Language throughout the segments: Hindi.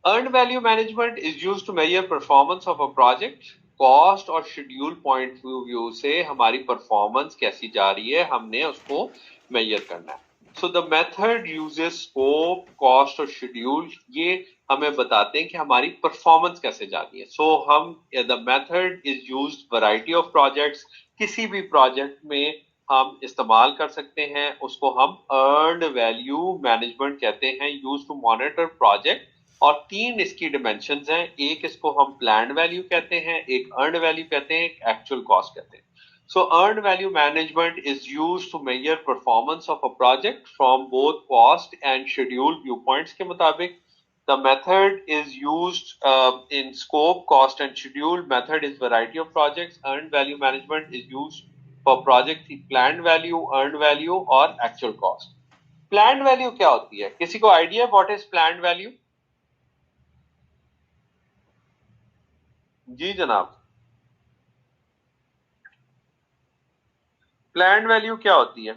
Earned value management is used to measure performance of a project. Cost और शेड्यूल पॉइंट व्यू से हमारी परफॉर्मेंस कैसी जा रही है हमने उसको मेजर करना है. So the method uses scope, cost और शेड्यूल. ये हमें बताते हैं कि हमारी परफॉर्मेंस कैसे जा रही है. सो हम the method is used variety of projects. किसी भी प्रोजेक्ट में हम इस्तेमाल कर सकते हैं. उसको हम अर्न्ड वैल्यू मैनेजमेंट कहते हैं, यूज टू मॉनिटर प्रोजेक्ट. और तीन इसकी डिमेंशंस हैं. एक इसको हम प्लान्ड वैल्यू कहते हैं, एक अर्न्ड वैल्यू कहते हैं, एक एक्चुअल कॉस्ट कहते हैं. So earned value management is used to measure performance of a project from both cost and schedule viewpoints के मुताबिक. The method is used in scope, cost and schedule. Method is variety of projects. Earned value management is used for project की planned value, earned value और actual cost. Planned value क्या होती है? किसी को idea what is planned value? जी जनाब. प्लान्ड वैल्यू क्या होती है?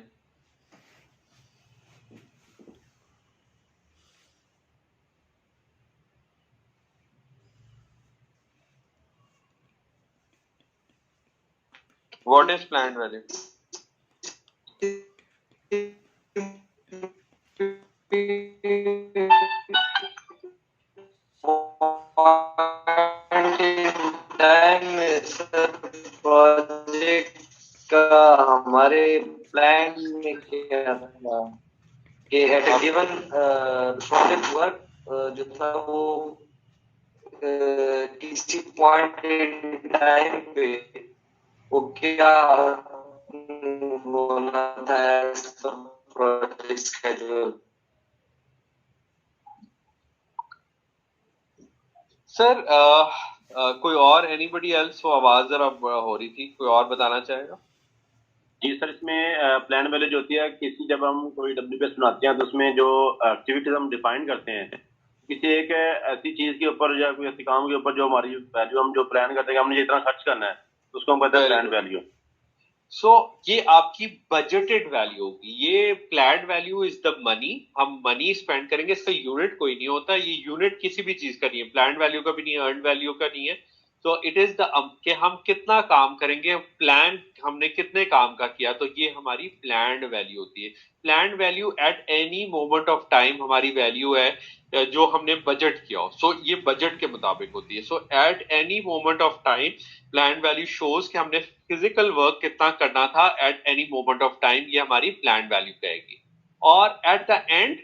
What is planned value? Project का हमारे प्लान में क्या था कि at a given project work जो था वो किसी पॉइंट इन टाइम पे वो क्या होना था प्रोजेक्ट स्केड्यूल. सर कोई और एनीबडी एल्स? वो आवाज जरा हो रही थी, कोई और बताना चाहेगा? जी सर, इसमें प्लान वैल्यू जो होती है किसी जब हम कोई WPS बनाते हैं तो उसमें जो एक्टिविटीज हम डिफाइन करते हैं किसी एक ऐसी चीज के ऊपर या कोई ऐसी काम के ऊपर जो हमारी वैल्यू हम जो प्लान करते हैं हमने जितना खर्च करना है तो उसको हम कहते हैं प्लान वैल्यू. सो ये आपकी बजटेड वैल्यू होगी. ये planned value is the money. हम मनी स्पेंड करेंगे, इसका यूनिट कोई नहीं होता. ये यूनिट किसी भी चीज का नहीं है. प्लान्ड वैल्यू का भी नहीं है, अर्न वैल्यू का नहीं है. तो इट इज द कि हम कितना काम करेंगे, प्लान हमने कितने काम का किया, तो ये हमारी प्लान्ड वैल्यू होती है. Planned value eight any moment of time हमारी वैल्यू है जो हमने बजट किया हो. सो ये बजट के मुताबिक होती है. So at any moment of time planned value shows कि हमने फिजिकल वर्क कितना करना था at any moment of time. ये हमारी प्लान्ड वैल्यू कहेगी. और एट द एंड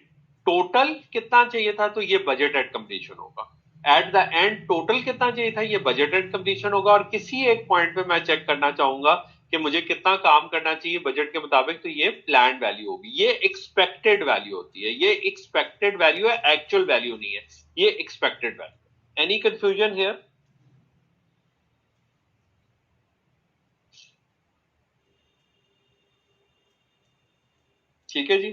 टोटल कितना चाहिए था, तो ये बजट एट कंप्लीशन होगा. एट द एंड टोटल कितना चाहिए था, ये बजट एट कंप्लीशन होगा. और किसी एक पॉइंट पे मैं चेक करना चाहूंगा कि मुझे कितना काम करना चाहिए बजट के मुताबिक, तो ये प्लान्ड वैल्यू होगी. ये एक्सपेक्टेड वैल्यू होती है. ये एक्सपेक्टेड वैल्यू है, एक्चुअल वैल्यू नहीं है. ये expected value. Any confusion here? ठीक है जी.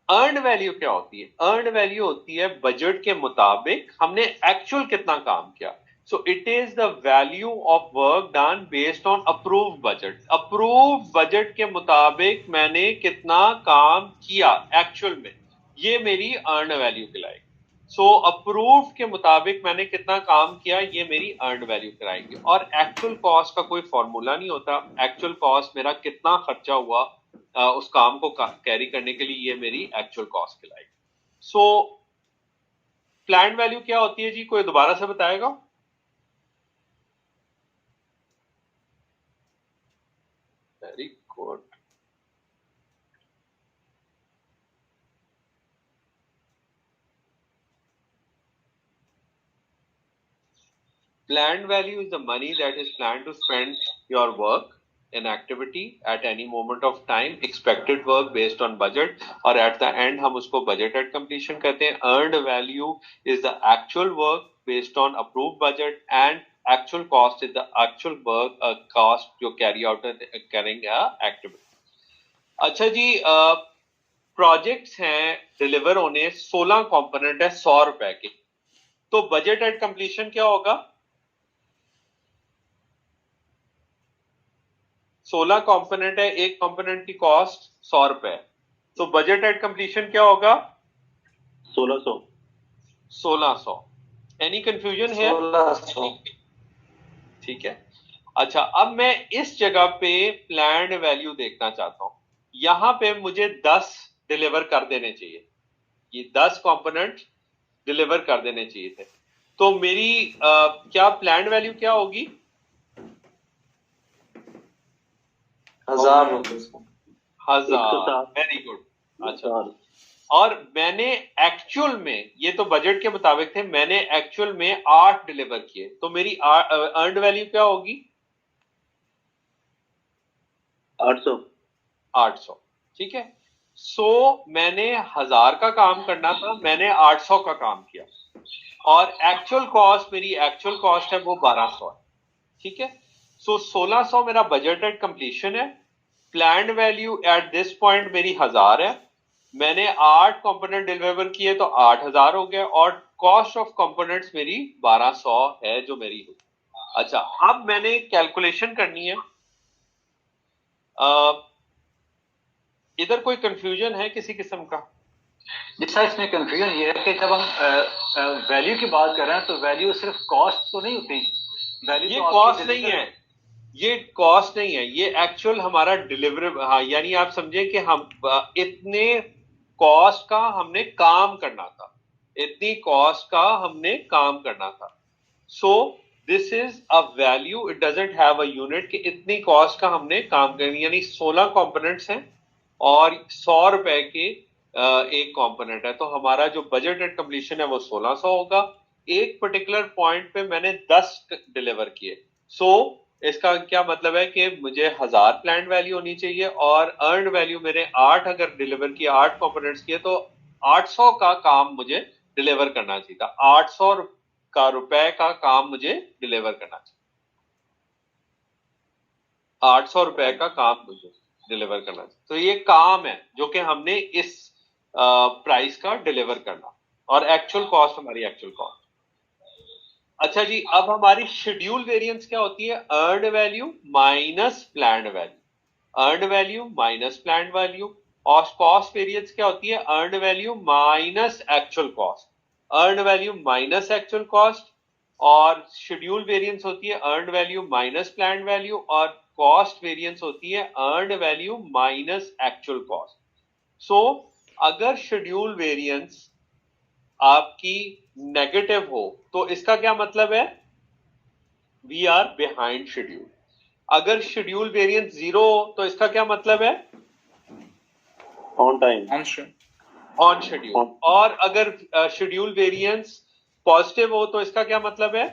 अर्न्ड वैल्यू क्या होती है? अर्न्ड वैल्यू होती है बजट के मुताबिक हमने एक्चुअल कितना काम किया. So it is the value of work done based on approve budget. Approve budget के मुताबिक मैंने कितना काम किया एक्चुअल में, ये मेरी अर्न वैल्यू कहलाएगी. सो अप्रूव के मुताबिक मैंने कितना काम किया, ये मेरी अर्न वैल्यू कराएगी. और एक्चुअल कॉस्ट का कोई फॉर्मूला नहीं होता. एक्चुअल कॉस्ट मेरा कितना खर्चा हुआ उस काम को कैरी करने के लिए, ये मेरी एक्चुअल कॉस्ट कहलाएगी. सो प्लान्ड वैल्यू क्या होती है जी, कोई दोबारा से बताएगा? Very good. Planned value is the money that is planned to spend your work in activity at any moment of time, expected work based on budget, और at the end हम उसको budgeted completion कहते हैं. Earned value is the actual work based on approved budget, and actual cost is the actual work cost जो carry out करेंगे activity. अच्छा जी, प्रोजेक्ट्स हैं डिलीवर होने, 16 कंपोनेंट है 100 रुपए के. तो बजट एट कंप्लीशन क्या होगा? 16 कंपोनेंट है, एक कंपोनेंट की कॉस्ट 100 रुपए. तो बजट एट कंप्लीशन क्या होगा? 1600. 1600। एनी कंफ्यूजन है? 1600। ठीक है। अच्छा, अब मैं इस जगह पे प्लान्ड वैल्यू देखना चाहता हूं। यहां पे मुझे 10 डिलीवर कर देने चाहिए, ये 10 कंपोनेंट डिलीवर कर देने चाहिए थे। तो मेरी क्या प्लान्ड वैल्यू क्या होगी? 1000 रुपए। 1000। Very good. अच्छा, और मैंने एक्चुअल में, ये तो बजट के मुताबिक थे, मैंने एक्चुअल में 8 डिलीवर किए, तो मेरी अर्नड वैल्यू क्या होगी? 800। 800। ठीक है। सो मैंने 1000 का काम करना था, मैंने 800 का काम किया, और एक्चुअल कॉस्ट, मेरी एक्चुअल कॉस्ट है वो 1200 है। ठीक है। सो 1600 मेरा बजटेड कंप्लीशन है। Planned value at this point मेरी 1000 है। मैंने 8 कंपोनेंट डिलीवर किए तो 8000 हो गए, और कॉस्ट ऑफ कंपोनेंट्स मेरी 1200 है जो मेरी हुई। अच्छा, अब मैंने कैलकुलेशन करनी है। इधर कोई कंफ्यूजन है किसी किस्म का? जिस तरह इसमें कंफ्यूजन ये है कि जब हम वैल्यू की बात कर रहे हैं तो वैल्यू सिर्फ कॉस्ट तो नहीं होती, वैल्यू ये तो कॉस्ट नहीं है, ये कॉस्ट नहीं है, ये एक्चुअल हमारा डिलीवरेबल। हाँ, यानी आप समझे कि हम इतने कॉस्ट का हमने काम करना था, इतनी कॉस्ट का हमने काम करना था। सो this is a value, it doesn't have a unit, कि इतनी कॉस्ट का हमने काम करनी, यानी 16 कंपोनेंट्स हैं और 100 रुपए के एक कंपोनेंट है, तो हमारा जो बजट एट कंप्लीशन है वो 1600 होगा। एक पर्टिकुलर पॉइंट पे मैंने 10 डिलीवर किए। सो इसका क्या मतलब है कि मुझे 1000 प्लान्ड वैल्यू होनी चाहिए, और अर्न वैल्यू मेरे 8 अगर डिलीवर किए, 8 कंपोनेंट्स किए, तो 800 का काम मुझे डिलीवर करना चाहिए था। 800 का रुपए का काम मुझे डिलीवर करना चाहिए। 800 रुपए का काम मुझे डिलीवर करना चाहिए। तो ये काम है जो कि हमने इस प्राइस का डिलीवर करना, और एक्चुअल कॉस्ट हमारी एक्चुअल कॉस्ट। अच्छा जी, अब हमारी शेड्यूल वेरिएंस क्या होती है? Earned value minus planned value. Earned value minus planned value. और कॉस्ट वेरिएंस क्या होती है? Earned value minus actual cost. Earned value minus actual cost. और शेड्यूल वेरिएंस होती है earned value minus planned value, और कॉस्ट वेरिएंस होती है earned value minus actual cost. So अगर शेड्यूल वेरिएंस आपकी नेगेटिव हो तो इसका क्या मतलब है? We are behind schedule. अगर शेड्यूल वेरिएंस 0 हो तो इसका क्या मतलब है? On time, on schedule. और अगर शेड्यूल वेरिएंस पॉजिटिव हो तो इसका क्या मतलब है?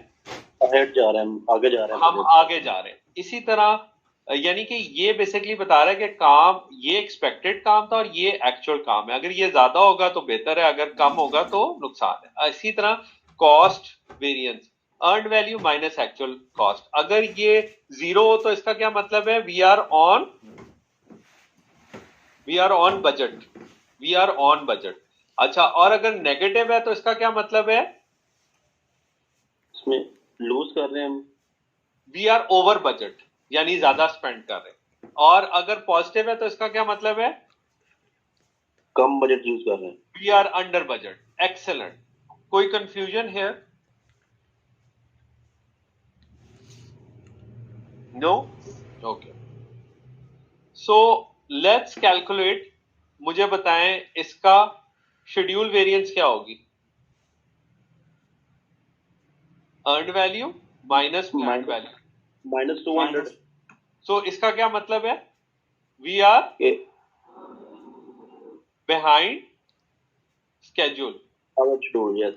ahead जा रहे हैं, आगे जा रहे हैं, हम आगे जा रहे हैं। इसी तरह यानी कि ये बेसिकली बता रहा है कि काम, ये एक्सपेक्टेड काम था और ये एक्चुअल काम है। अगर ये ज्यादा होगा तो बेहतर है, अगर कम होगा तो नुकसान है। इसी तरह cost variance, earned value minus actual cost, अगर ये 0 हो तो इसका क्या मतलब है? We are on budget, we are on budget. अच्छा, और अगर नेगेटिव है तो इसका क्या मतलब है? इसमें लूज कर रहे हैं हम, वी आर ओवर बजट, यानी ज्यादा स्पेंड कर रहे हैं। और अगर पॉजिटिव है तो इसका क्या मतलब है? कम बजट यूज कर रहे हैं। We are under budget. Excellent. कोई कंफ्यूजन है? No? Okay. So let's calculate. मुझे बताएं इसका शेड्यूल वेरिएंस क्या होगी? Earned value minus planned value minus 200। So इसका क्या मतलब है? We are behind schedule. Yes.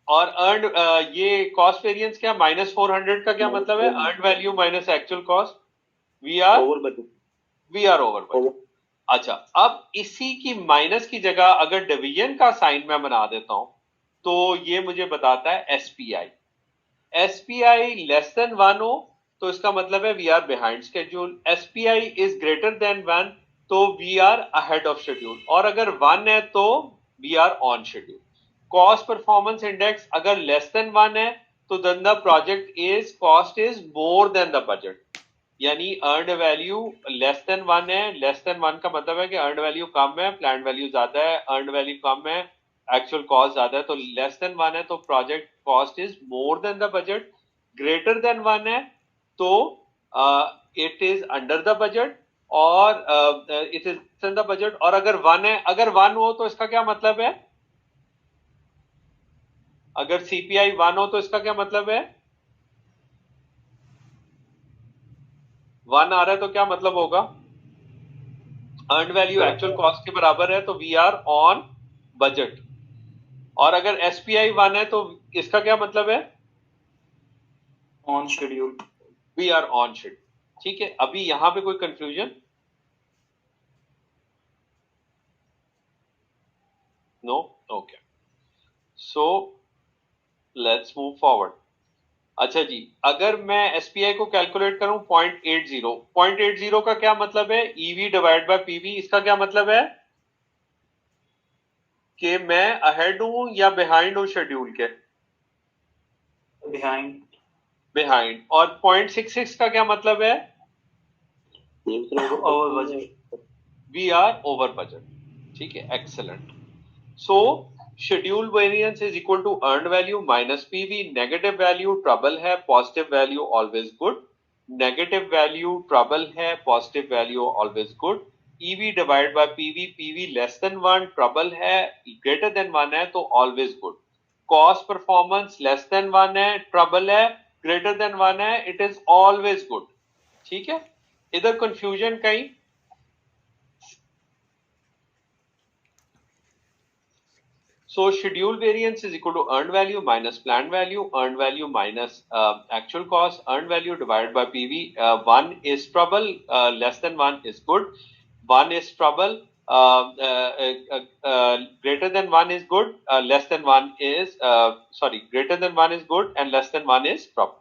और अर्नड, ये कॉस्ट वेरिएंस क्या? -400 का क्या मतलब है? Earned value minus actual cost. We are over budget. We are over budget. अच्छा, अब इसी की माइनस की जगह अगर डिवीजन का साइन मैं बना देता हूं तो ये मुझे बताता है एसपीआई। एसपीआई लेस देन 1 हो तो इसका मतलब है we are behind schedule. SPI is greater than 1 तो we are ahead of schedule, और अगर 1 है तो we are on schedule. Cost performance index अगर लेस देन 1 है तो then the project is cost is more than the budget, यानी अर्नड वैल्यू लेस देन 1 है। लेस देन 1 का मतलब है कि अर्नड वैल्यू कम है, प्लान्ड वैल्यू ज्यादा है। अर्नड वैल्यू कम है, एक्चुअल कॉस्ट ज्यादा है, तो लेस देन 1 है तो project cost is more than the budget, greater than 1 है तो it is under the budget, और it is in the budget, और अगर 1 है, अगर 1 हो तो इसका क्या मतलब है, अगर सीपीआई 1 हो तो इसका क्या मतलब है, 1 आ रहा है तो क्या मतलब होगा, अर्न वैल्यू एक्चुअल कॉस्ट के बराबर है तो वी आर ऑन बजट, और अगर एसपीआई 1 है तो इसका क्या मतलब है, on schedule, we are on schedule. ठीक है, अभी यहां पे कोई confusion? No, okay, so let's move forward. अच्छा जी, अगर मैं एसपीआई को कैलकुलेट करूं 0.80, 0.80 का क्या मतलब है, ईवी डिवाइड बाय पीवी, इसका क्या मतलब है कि मैं अहेड हूं या बिहाइंड हूं शेड्यूल के, बिहाइंड, बिहाइंड, और 0.66 का क्या मतलब है, over budget, we are over budget. ठीक है, excellent. So schedule variance is equal to earn value minus PV, negative value trouble है, positive value always good, negative value trouble है, positive value always good, EV divide by PV, PV less than 1, trouble है, ग्रेटर देन 1 है तो always good, cost performance less than 1 है, ट्रबल है, ग्रेटर देन 1 है, इट इज ऑलवेज गुड। ठीक है, इधर कंफ्यूजन कहीं? So schedule variance is equal to earned value minus planned value, earned value minus actual cost, earned value divided by PV. 1 is trouble, less than 1 is good, 1 is trouble, greater than 1 is good, less than 1 is, greater than 1 is good and less than 1 is trouble.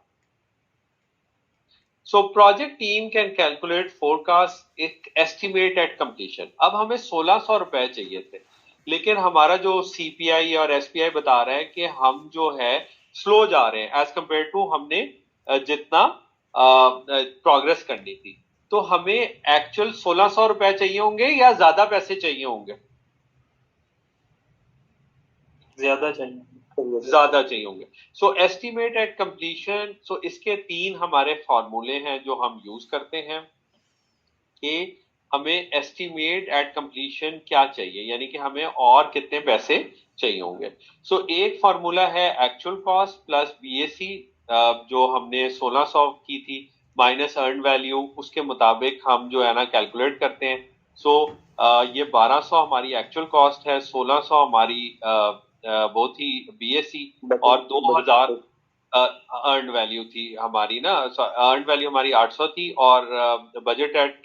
So project team can calculate forecast estimate at completion. अब हमें 1600 रुपए चाहिए थे, लेकिन हमारा जो सीपीआई और एसपीआई बता रहा है कि हम जो है स्लो जा रहे हैं एज कंपेयर टू हमने जितना प्रोग्रेस करनी थी, तो हमें एक्चुअल 1600 रुपए चाहिए होंगे या ज्यादा पैसे चाहिए होंगे? ज्यादा चाहिए, ज्यादा चाहिए होंगे। सो एस्टिमेट एट कंप्लीशन, सो इसके 3 हमारे फॉर्मूले हैं जो हम यूज करते हैं कि हमें एस्टिमेट एट कंप्लीशन क्या चाहिए, यानी कि हमें और कितने पैसे चाहिए होंगे। सो एक फार्मूला है एक्चुअल कॉस्ट प्लस बीएसी, जो हमने 1600 की थी, माइनस अर्न वैल्यू, उसके मुताबिक हम जो है ना कैलकुलेट करते हैं। सो ये 1200 हमारी एक्चुअल कॉस्ट है, 1600 हमारी वो थी बीएसी, और 2000 अर्न वैल्यू थी हमारी ना, अर्न वैल्यू हमारी 800 थी, और बजट एट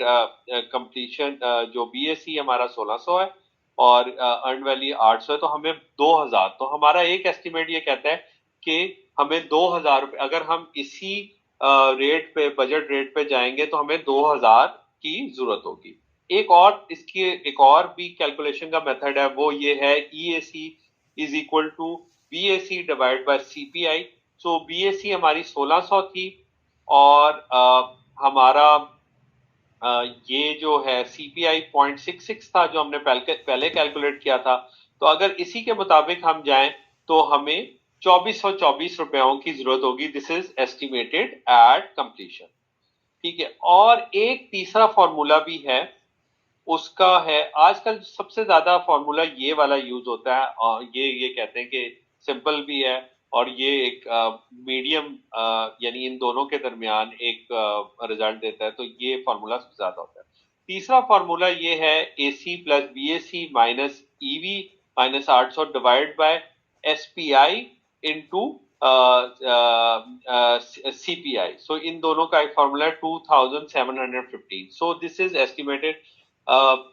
कंप्लीशन जो बीएसी हमारा 1600 है और अर्न वैल्यू 800 है, तो हमें 2000, तो हमारा एक एस्टिमेट ये कहता है कि हमें 2000 रुपए, अगर हम इसी रेट पे, बजट रेट पे जाएंगे तो हमें 2000 की जरूरत होगी। एक और इसकी एक और भी कैलकुलेशन का मेथड है, वो ये है EAC is equal to BAC divide by CPI. So BAC हमारी 1600 थी और हमारा ये जो है सीपीआई 0.66 था जो हमने पहले कैलकुलेट किया था। तो अगर इसी के मुताबिक हम जाएं तो हमें 2424 रुपयों की जरूरत होगी। This is estimated at completion. ठीक है, और एक तीसरा फॉर्मूला भी है, उसका है, आजकल सबसे ज्यादा फॉर्मूला ये वाला यूज होता है, और ये कहते हैं कि सिंपल भी है और ये एक मीडियम यानी इन दोनों के दरमियान एक रिजल्ट देता है, तो ये फॉर्मूला सबसे ज्यादा होता है। तीसरा फॉर्मूला ये है AC plus BAC minus EV minus 800 divide by SPI into CPI. So इन दोनों का एक फॉर्मूला है 2715। So this is estimated.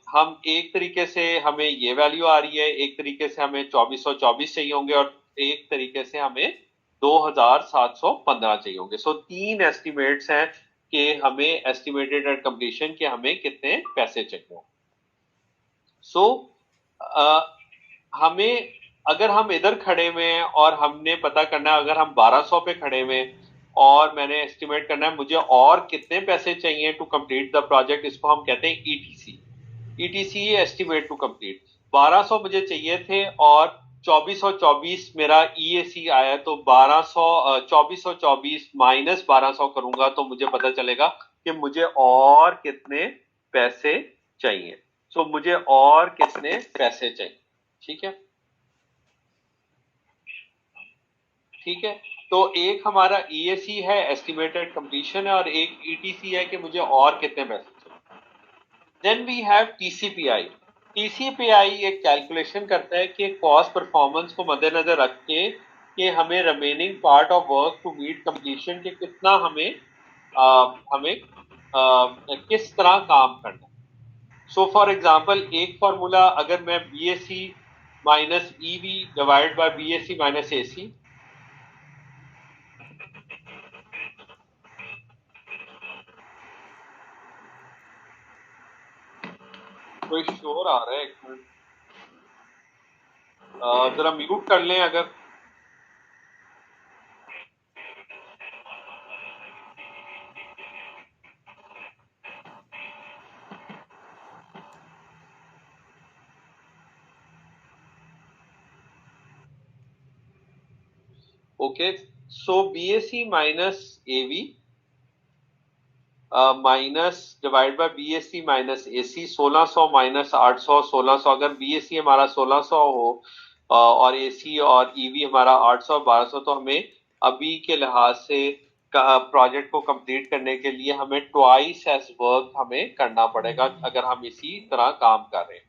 हम एक तरीके से हमें ये वैल्यू आ रही है, एक तरीके से हमें 2424 चाहिए होंगे, और एक तरीके से हमें 2715 चाहिए होंगे। सो 3 एस्टिमेट्स हैं कि हमें एस्टिमेटेड एट कंप्लीशन के हमें कितने पैसे चाहिए। सो हमें, अगर हम इधर खड़े हुए हैं और हमने पता करना है, अगर हम 1200 पे खड़े हुए हैं और मैंने एस्टिमेट करना है मुझे और कितने पैसे चाहिए टू कंप्लीट द प्रोजेक्ट, इसको हम कहते हैं ETC. ETC estimate to complete. 1200 मुझे चाहिए थे और 2424 मेरा EAC आया, तो 2424 माइनस 1200 करूंगा तो मुझे पता चलेगा कि मुझे और कितने पैसे चाहिए। सो मुझे और कितने पैसे चाहिए। ठीक है, ठीक है। तो एक हमारा EAC है, एस्टिमेटेड कंप्लीशन है, और एक ETC है कि मुझे और कितने पैसे चाहिए। Then we have TCPI। TCPI एक कैलकुलेशन करता है कि कॉस्ट परफॉर्मेंस को मद्देनजर रख के कि हमें remaining part of work to meet completion के कितना हमें किस तरह काम करना है। सो फॉर एग्जांपल एक फार्मूला, अगर मैं BAC minus EV divide by BAC minus AC, कोई शोर आ रहा है, एक मिनट जरा म्यूट कर लें अगर। Okay, so BAC minus AV minus divide by BAC minus AC, 1600 minus 800, 1600। अगर BAC हमारा 1600 हो और AC और EV हमारा 800 1200, तो हमें अभी के लिहाज से प्रोजेक्ट को कंप्लीट करने के लिए हमें ट्वाइस एज वर्क हमें करना पड़ेगा अगर हम इसी तरह काम कर रहे हैं।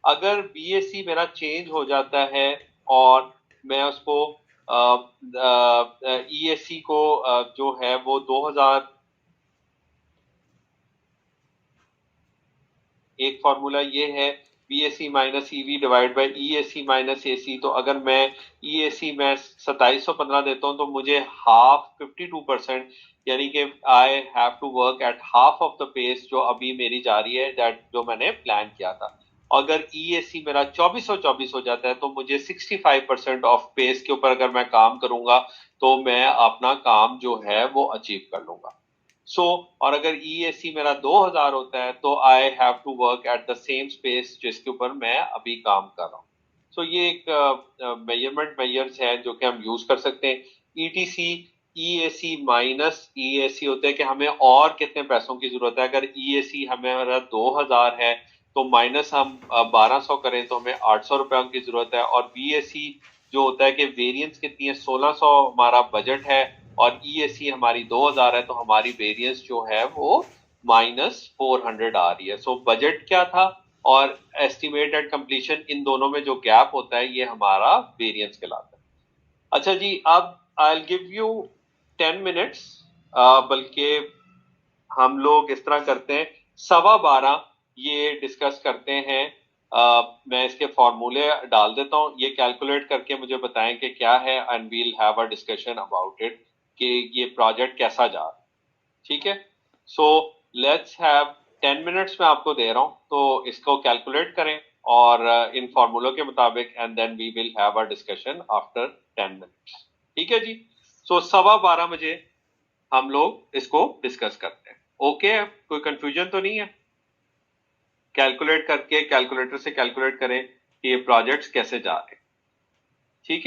अगर BAC मेरा चेंज हो जाता है और मैं उसको EAC को जो है वो 2000, एक फार्मूला ये है BAC minus EV divide bye EAC minus AC। तो अगर मैं EAC में 2715 देता हूं तो मुझे हाफ 52%, यानी कि I have to work at half of the pace जो अभी मेरी जा रही है, दैट जो मैंने प्लान किया था। अगर EAC मेरा 2424 हो जाता है तो मुझे 65% ऑफ पेस के ऊपर अगर मैं काम करूंगा तो मैं अपना काम जो है वो अचीव कर लूंगा। और अगर EAC मेरा 2000 होता है तो I have to work at the same space जिसके ऊपर मैं अभी काम कर रहा हूँ। ये एक मेजरमेंट मेजर्स है जो कि हम यूज कर सकते हैं। ETC EAC माइनस EAC होता है कि हमें और कितने पैसों की जरूरत है। अगर EAC हमारा 2000 है तो माइनस हम 1200 करें तो हमें 800 रुपए की जरूरत है। और BAC जो होता है कि वेरिएंस कितनी है, 1600 हमारा बजट है और EAC हमारी 2000 है, तो हमारी वेरिएंस जो है वो माइनस 400 आ रही है। बजट क्या था और एस्टिमेटेड कंप्लीशन, इन दोनों में जो गैप होता है ये हमारा वेरिएंस कहलाता है। अच्छा जी, अब I will give you 10 minutes, बल्कि हम लोग इस तरह करते हैं 12:15 ये डिस्कस करते हैं। मैं इसके फॉर्मूले डाल देता हूँ, ये कैलकुलेट करके मुझे बताएं कि क्या है, and we'll have a discussion about it कि ये प्रोजेक्ट कैसा जा रहा है। ठीक है, सो लेट्स हैव 10 मिनट्स में आपको दे रहा हूँ, तो इसको कैलकुलेट करें और इन फॉर्मूलों के मुताबिक, and then we will have a discussion after 10 minutes. ठीक है जी, सो 12:15 बजे हम लोग इसको डिस्कस करते हैं। ओके, कोई कंफ्यूजन तो नहीं है? कैलकुलेट करके कैलकुलेटर से कैलकुलेट करें कि ये प्रोजेक्ट्स कैसे जा रहे हैं।